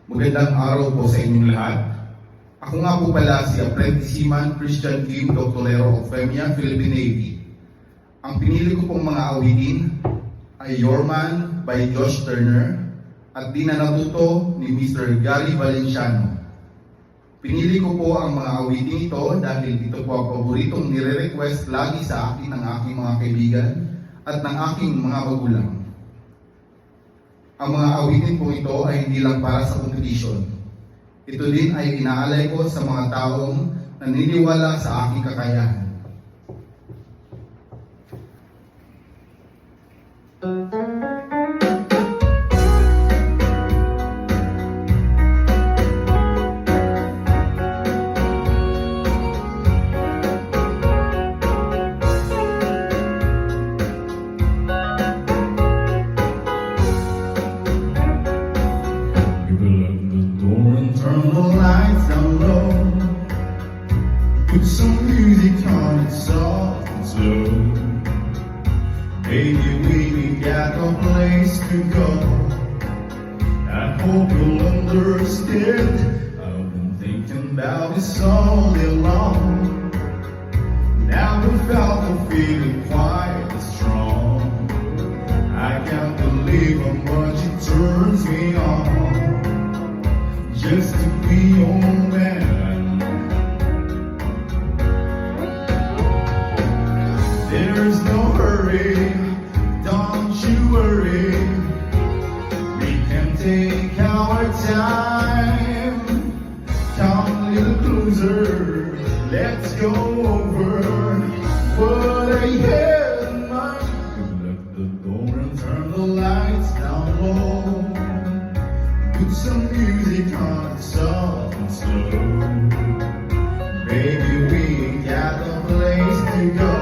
Magandang araw po sa inyong lahat. Ako nga po pala si Apprentice Seaman Christian Kim Doctorero of Femia, Philippine Navy. Ang pinili ko pong mga awitin ay Your Man by Josh Turner at Di Na Natuto ni Mr. Gary Valenciano. Pinili ko po ang mga awitin ito dahil ito po ang paboritong nire-request lagi sa akin ng aking mga kaibigan at ng aking mga magulang. Ang mga awitin po ito ay hindi lang para sa competition. Ito din ay inaalay ko sa mga taong naniniwala sa aking kakayahan. Turn the lights down low. Put some music on it soft and slow. Baby, we got no place to go. I hope you'll understand. I've been thinking about this all day long. Now we felt the feeling quite strong. I can't believe how much it turns me on. Just to be your man. There's no hurry, don't you worry. We can take our time. Come little closer, let's go over what I had in mind. Lock the door and turn the lights down low. Put some music on, soft and slow. Baby, we got a place to go.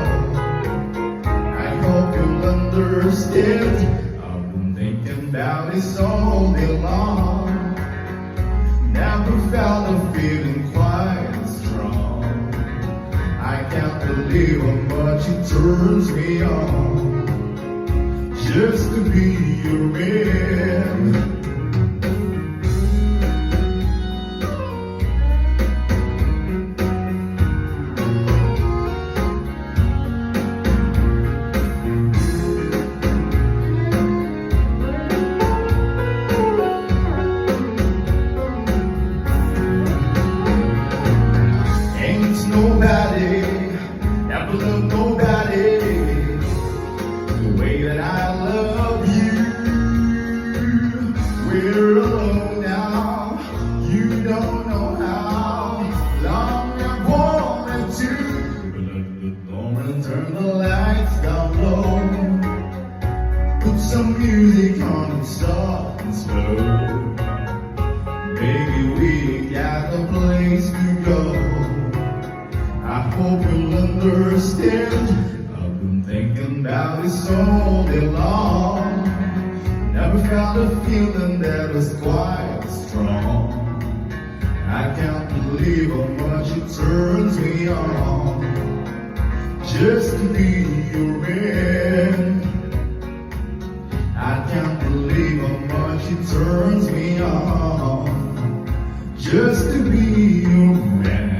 I hope you'll understand. I've been thinking about this all day long. Never felt a feeling quite strong. I can't believe how much it turns me on. Just to be your man. Nobody, never loved nobody the way that I love you. We're alone now, you don't know how long I've wanted to. Lock the door and turn the lights down low. Put some music on it soft and slow. Baby, we got a place to go. I hope you'll understand. I've been thinking about this all day long. Never felt a feeling that was quite strong. I can't believe how much it turns me on. Just to be your man. I can't believe how much it turns me on. Just to be your man.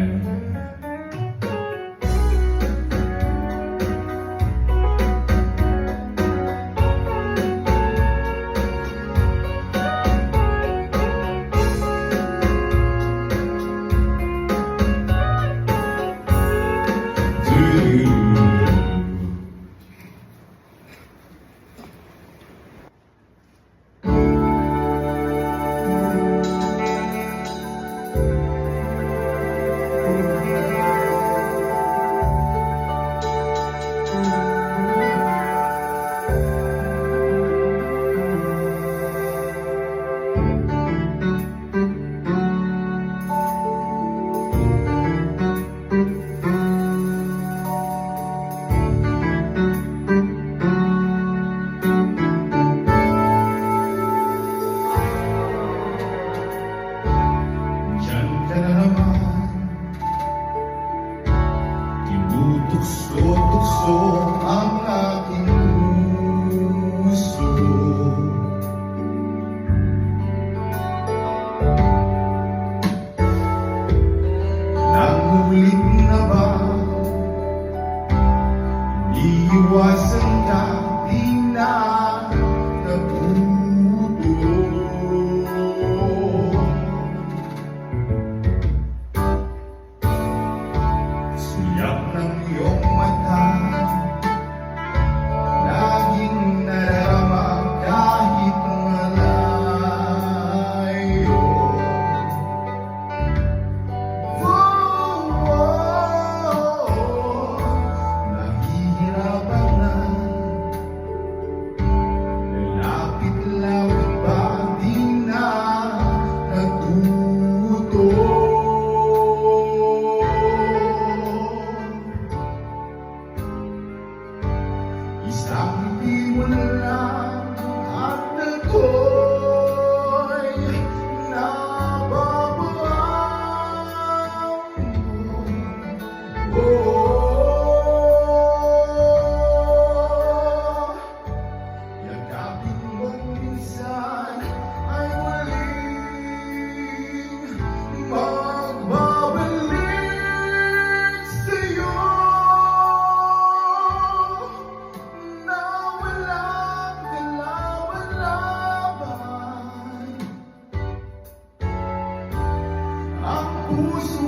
puso